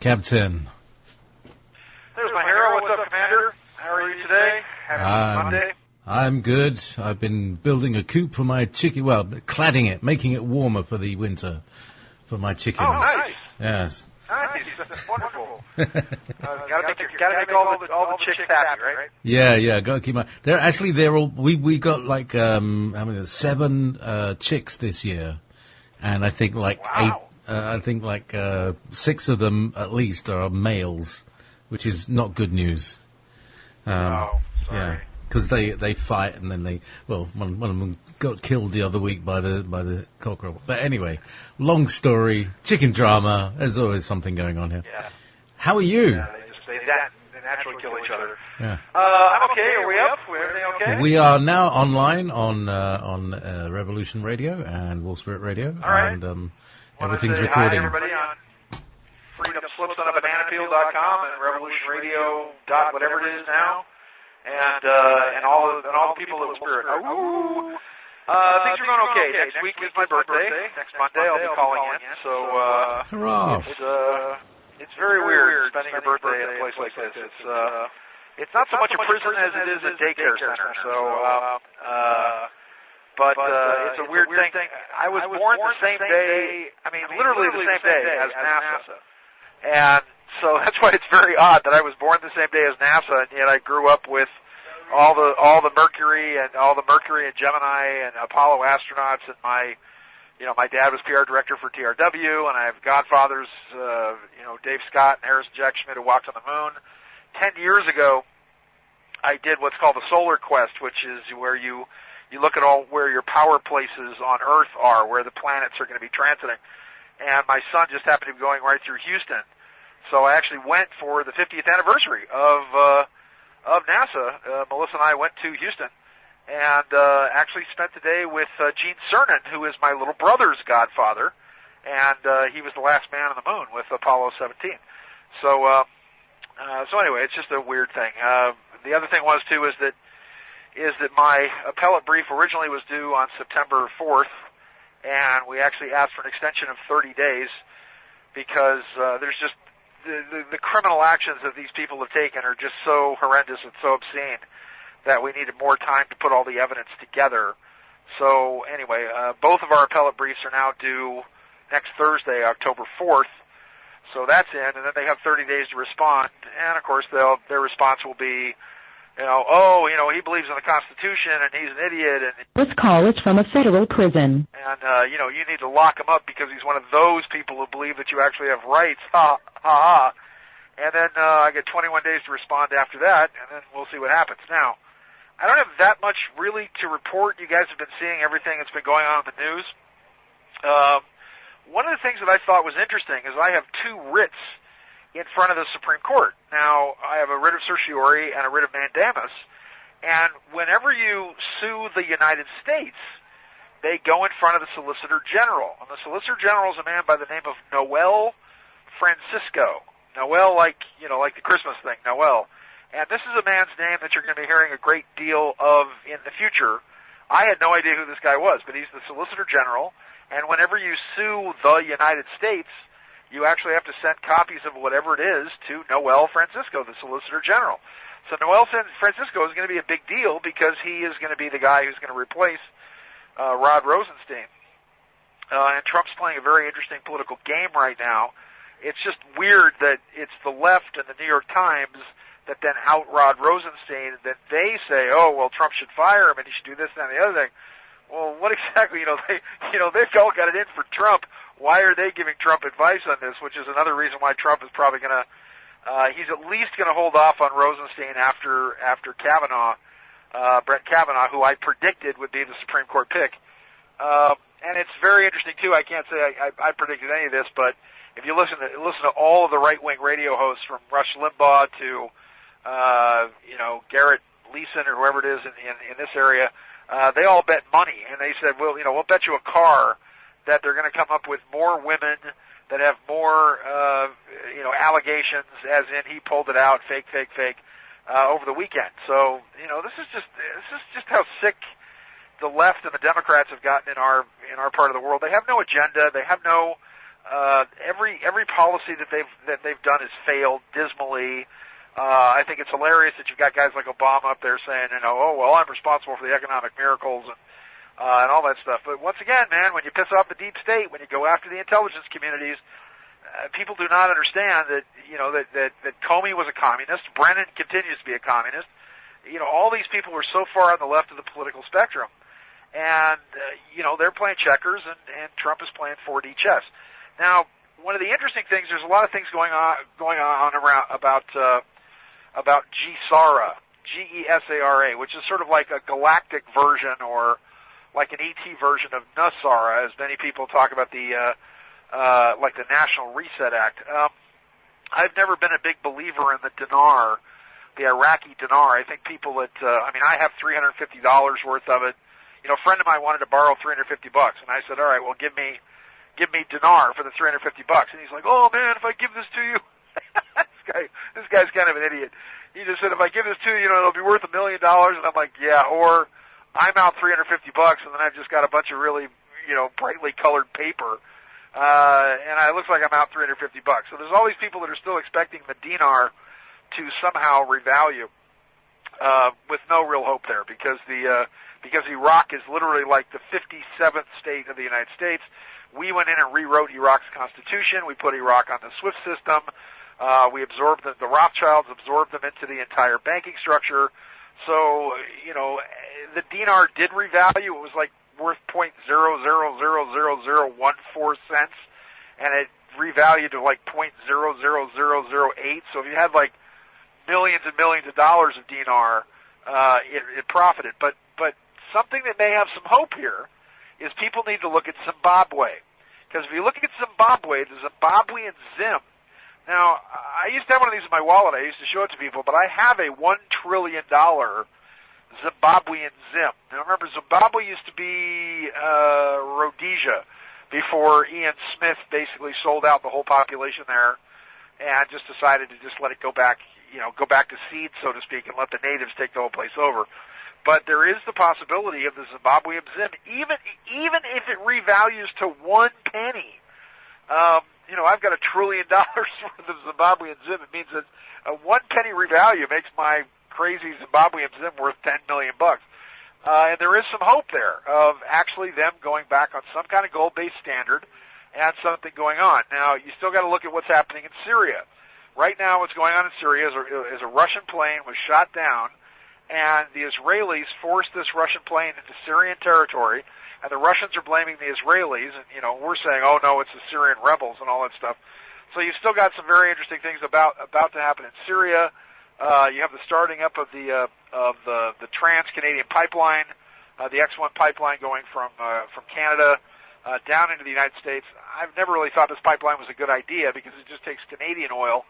Captain. There's my hero. What's up, Commander? How are you today? Happy Monday. I'm good. I've been building a coop for my chicken. Well, cladding it, making it warmer for the winter for my chickens. Oh, nice. Yes. Nice. That's wonderful. Gotta make all the chicks happy, right? Yeah. Gotta keep my. They're all. We got like how many? 7 chicks this year, and I think like wow. 6 of them at least are males, which is not good news. Sorry. Yeah, because they fight and then one of them got killed the other week by the cockerel. But anyway, long story, chicken drama. There's always something going on here. Yeah. How are you? Yeah, they naturally kill each other. Yeah. I'm okay. Are we up? Everything okay? We are now online on Revolution Radio and Wall Spirit Radio. All right. And everything's Hi, recording. everybody on freedomslips.bananapeel.com and revolutionradio.whatever it is now, and all the people of the Spirit. Things are going okay. Next week is my birthday. Next Monday I'll be calling in. So Hurrah! It's very weird spending your birthday in a place like this. It's not so much a prison as it is a daycare center. But it's a weird thing. I was born the same day. I mean, literally the same day as NASA. And so that's why it's very odd that I was born the same day as NASA, and yet I grew up with all the Mercury and Gemini and Apollo astronauts, and my dad was PR director for TRW, and I have godfathers, Dave Scott and Harrison Jack Schmidt, who walked on the moon. 10 years ago, I did what's called the Solar Quest, which is where you look at where your power places on Earth are, where the planets are going to be transiting. And my son just happened to be going right through Houston. So I actually went for the 50th anniversary of NASA. Melissa and I went to Houston and actually spent the day with Gene Cernan, who is my little brother's godfather, and he was the last man on the moon with Apollo 17. So anyway, it's just a weird thing. The other thing was too is that my appellate brief originally was due on September 4th, and we actually asked for an extension of 30 days because there's just the criminal actions that these people have taken are just so horrendous and so obscene that we needed more time to put all the evidence together. So anyway, both of our appellate briefs are now due next Thursday, October 4th. So that's in, and then they have 30 days to respond. And of course, their response will be, he believes in the Constitution and he's an idiot. And this call is from a federal prison. And, you need to lock him up because he's one of those people who believe that you actually have rights. Ha, ha, ha. And then I get 21 days to respond after that, and then we'll see what happens. Now, I don't have that much really to report. You guys have been seeing everything that's been going on in the news. One of the things that I thought was interesting is I have 2 writs in front of the Supreme Court. Now, I have a writ of certiorari and a writ of mandamus, and whenever you sue the United States, they go in front of the Solicitor General. And the Solicitor General is a man by the name of Noel Francisco. Noel, like the Christmas thing, Noel. And this is a man's name that you're going to be hearing a great deal of in the future. I had no idea who this guy was, but he's the Solicitor General, and whenever you sue the United States, you actually have to send copies of whatever it is to Noel Francisco, the Solicitor General. So Noel Francisco is going to be a big deal because he is going to be the guy who's going to replace Rod Rosenstein. And Trump's playing a very interesting political game right now. It's just weird that it's the left and the New York Times that then out Rod Rosenstein, that they say, Trump should fire him and he should do this, that, and the other thing. Well, what exactly, they've all got it in for Trump. Why are they giving Trump advice on this? Which is another reason why Trump is probably going to, he's at least going to hold off on Rosenstein after Kavanaugh, Brett Kavanaugh, who I predicted would be the Supreme Court pick. And it's very interesting too. I can't say I predicted any of this, but if you listen to all of the right-wing radio hosts from Rush Limbaugh to, Garrett Leeson or whoever it is in this area, they all bet money, and they said, we'll bet you a car that they're going to come up with more women that have more, allegations, as in he pulled it out, fake, over the weekend. So, this is just how sick the left and the Democrats have gotten in our part of the world. They have no agenda. They have no Every policy that they've done has failed dismally. I think it's hilarious that you've got guys like Obama up there saying, oh well, I'm responsible for the economic miracles and all that stuff. But once again, man, when you piss off the deep state, when you go after the intelligence communities, people do not understand that that Comey was a communist. Brennan continues to be a communist. All these people are so far on the left of the political spectrum, and they're playing checkers, and Trump is playing 4D chess. Now, one of the interesting things, there's a lot of things going on around about GESARA, GESARA, which is sort of like a galactic version or like an ET version of NASARA, as many people talk about the like the National Reset Act. I've never been a big believer in the dinar, the Iraqi dinar. I think people that I have $350 worth of it. A friend of mine wanted to borrow $350, and I said, all right, well, give me dinar for the $350, and he's like, oh man, if I give this to you, this guy's kind of an idiot. He just said, if I give this to you, it'll be worth $1 million, and I'm like, yeah, or I'm out $350, and then I've just got a bunch of really, brightly colored paper, and it looks like I'm out $350. So there's all these people that are still expecting the dinar to somehow revalue, with no real hope there, because Iraq is literally like the 57th state of the United States. We went in and rewrote Iraq's constitution. We put Iraq on the SWIFT system. We absorbed the Rothschilds, absorbed them into the entire banking structure. So, the dinar did revalue. It was like worth .0000014 cents, and it revalued to like .00008. So if you had like millions and millions of dollars of dinar, it profited. But something that may have some hope here is people need to look at Zimbabwe. Because if you look at Zimbabwe, the Zimbabwean Zim. Now, I used to have one of these in my wallet. I used to show it to people, but I have a $1 trillion Zimbabwean Zim. Now, remember, Zimbabwe used to be Rhodesia before Ian Smith basically sold out the whole population there and just decided to just let it go back to seed, so to speak, and let the natives take the whole place over. But there is the possibility of the Zimbabwean Zim, even if it revalues to 1 penny. I've got $1 trillion worth of Zimbabwean Zim. It means that a 1 penny revalue makes my crazy Zimbabwean Zim worth $10 million. And there is some hope there of actually them going back on some kind of gold-based standard and something going on. Now, you still got to look at what's happening in Syria. Right now, what's going on in Syria is a Russian plane was shot down, and the Israelis forced this Russian plane into Syrian territory, and the Russians are blaming the Israelis, and, we're saying, oh no, it's the Syrian rebels and all that stuff. So you've still got some very interesting things about to happen in Syria. You have the starting up of the Trans-Canadian pipeline, the X1 pipeline going from Canada down into the United States. I've never really thought this pipeline was a good idea because it just takes Canadian oil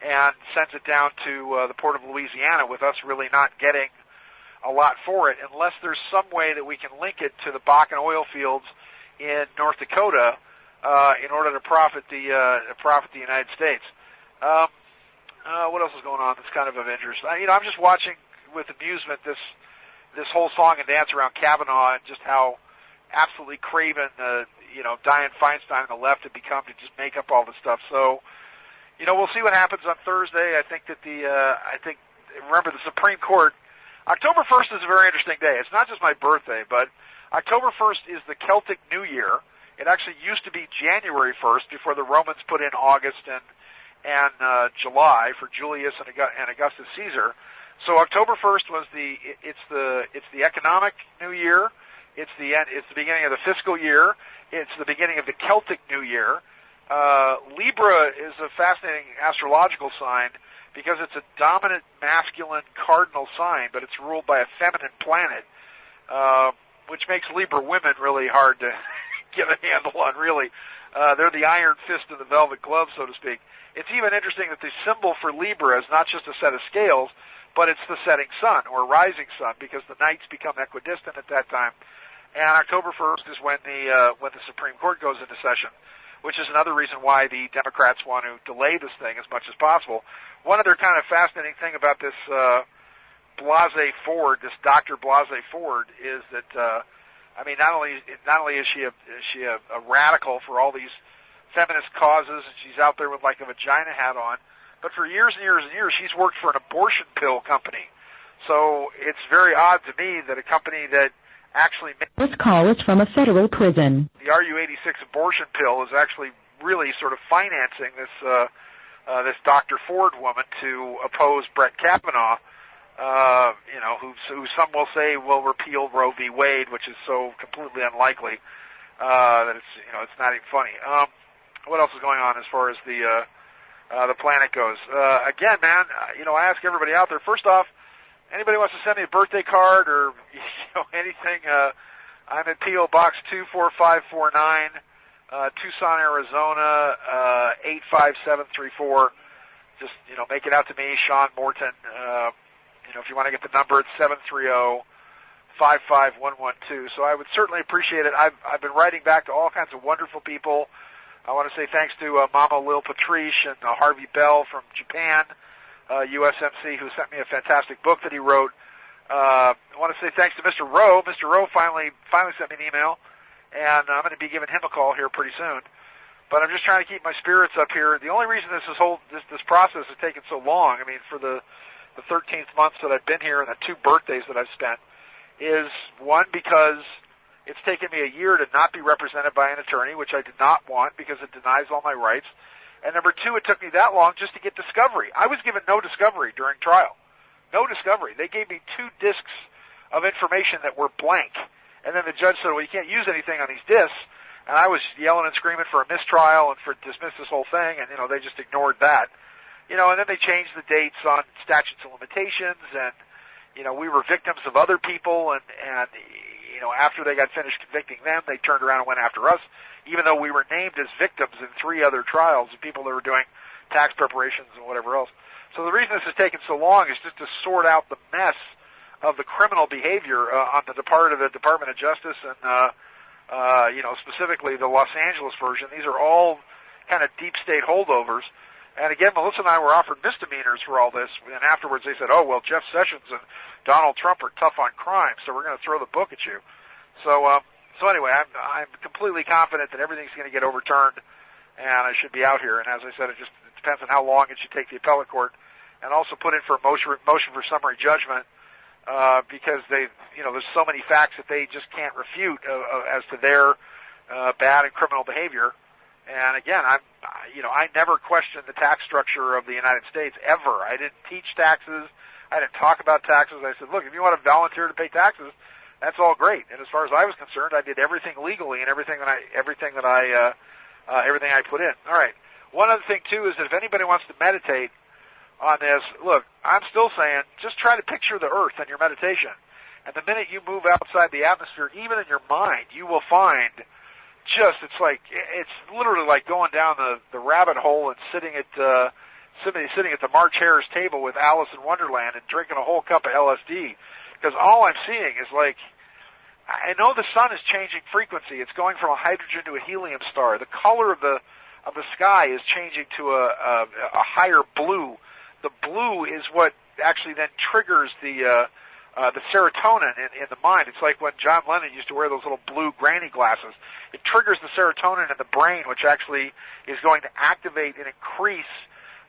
and sends it down to the port of Louisiana, with us really not getting a lot for it, unless there's some way that we can link it to the Bakken oil fields in North Dakota in order to profit the United States. What else is going on that's kind of interest? I'm just watching with amusement this whole song and dance around Kavanaugh and just how absolutely craven Dianne Feinstein and the left have become to just make up all this stuff. So, we'll see what happens on Thursday. I think that remember the Supreme Court, October 1st is a very interesting day. It's not just my birthday, but October 1st is the Celtic New Year. It actually used to be January 1st before the Romans put in August and July for Julius and Augustus Caesar. So October 1st was it's the economic New Year. It's the beginning of the fiscal year. It's the beginning of the Celtic New Year. Libra is a fascinating astrological sign because it's a dominant masculine cardinal sign, but it's ruled by a feminine planet, which makes Libra women really hard to get a handle on, really. They're the iron fist and the velvet glove, so to speak. It's even interesting that the symbol for Libra is not just a set of scales, but it's the setting sun or rising sun, because the nights become equidistant at that time. And October 1st is when the Supreme Court goes into session, which is another reason why the Democrats want to delay this thing as much as possible. One other kind of fascinating thing about this Blasey Ford, this Dr. Blasey Ford, is that not only is she a radical for all these feminist causes, and she's out there with like a vagina hat on. But for years and years and years, she's worked for an abortion pill company. So it's very odd to me that a company that actually makes... This call is from a federal prison. The RU86 abortion pill is actually really sort of financing this Dr. Ford woman to oppose Brett Kavanaugh, who some will say will repeal Roe v. Wade, which is so completely unlikely that it's not even funny. What else is going on as far as the planet goes? Again, man, I ask everybody out there. First off, anybody wants to send me a birthday card or anything? I'm at P.O. Box 24549, Tucson, Arizona 85734. Just make it out to me, Sean Morton. If you want to get the number, it's 730-55112. So I would certainly appreciate it. I've been writing back to all kinds of wonderful people. I want to say thanks to Mama Lil Patrice and Harvey Bell from Japan, USMC, who sent me a fantastic book that he wrote. I want to say thanks to Mr. Rowe. Mr. Rowe finally sent me an email, and I'm going to be giving him a call here pretty soon. But I'm just trying to keep my spirits up here. The only reason this process has taken so long, I mean, for the 13th months that I've been here and the 2 birthdays that I've spent, is one, because it's taken me a year to not be represented by an attorney, which I did not want because it denies all my rights. And number 2, it took me that long just to get discovery. I was given no discovery during trial. No discovery. They gave me 2 discs of information that were blank. And then the judge said, well, you can't use anything on these discs. And I was yelling and screaming for a mistrial and for dismiss this whole thing, and, they just ignored that. And then they changed the dates on statutes of limitations, and, we were victims of other people, and after they got finished convicting them, they turned around and went after us, even though we were named as victims in 3 other trials of people that were doing tax preparations and whatever else. So the reason this has taken so long is just to sort out the mess of the criminal behavior on the part of the Department of Justice and, specifically the Los Angeles version. These are all kind of deep state holdovers. And again, Melissa and I were offered misdemeanors for all this, and afterwards they said, oh, well, Jeff Sessions and Donald Trump are tough on crime, so we're going to throw the book at you. So anyway, I'm completely confident that everything's going to get overturned, and I should be out here. And as I said, it depends on how long it should take the appellate court, and also put in for a motion for summary judgment, because there's so many facts that they just can't refute as to their bad and criminal behavior. And again, I never questioned the tax structure of the United States ever. I didn't teach taxes. I didn't talk about taxes. I said, look, if you want to volunteer to pay taxes, that's all great. And as far as I was concerned, I did everything legally and everything I put in. All right. One other thing too is that if anybody wants to meditate on this, look, I'm still saying just try to picture the earth in your meditation. And the minute you move outside the atmosphere, even in your mind, you will find it's literally like going down the rabbit hole and sitting at the March Hare's table with Alice in Wonderland and drinking a whole cup of LSD. Because all I'm seeing is I know the sun is changing frequency. It's going from a hydrogen to a helium star. The color of the sky is changing to a higher blue. The blue is what actually then triggers the serotonin in the mind. It's like when John Lennon used to wear those little blue granny glasses. It triggers the serotonin in the brain, which actually is going to activate and increase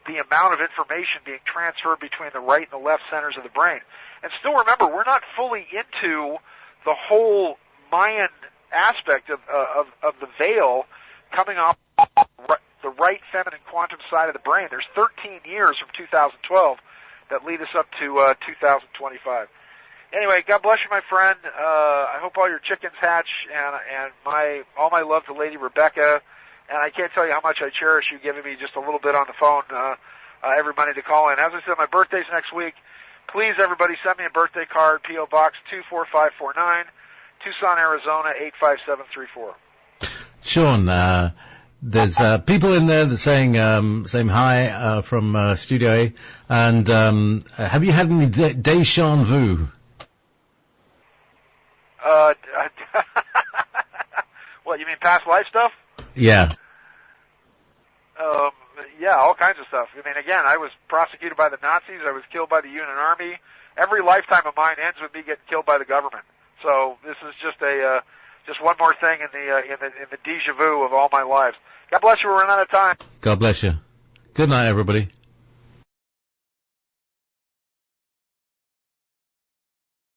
the amount of information being transferred between the right and the left centers of the brain. And still remember, we're not fully into the whole Mayan aspect of the veil coming off the right feminine quantum side of the brain. There's 13 years from 2012 that lead us up to 2025. Anyway, God bless you, my friend. I hope all your chickens hatch, and all my love to Lady Rebecca. And I can't tell you how much I cherish you giving me just a little bit on the phone every Monday to call in. As I said, my birthday's next week. Please, everybody, send me a birthday card, P.O. Box 24549, Tucson, Arizona 85734. Sean, there's people in there that saying hi from Studio A. And have you had any deja vu? What, you mean past life stuff? Yeah. Yeah, all kinds of stuff. I mean, again, I was prosecuted by the Nazis. I was killed by the Union Army. Every lifetime of mine ends with me getting killed by the government. So this is just just one more thing in the déjà vu of all my lives. God bless you. We're running out of time. God bless you. Good night, everybody.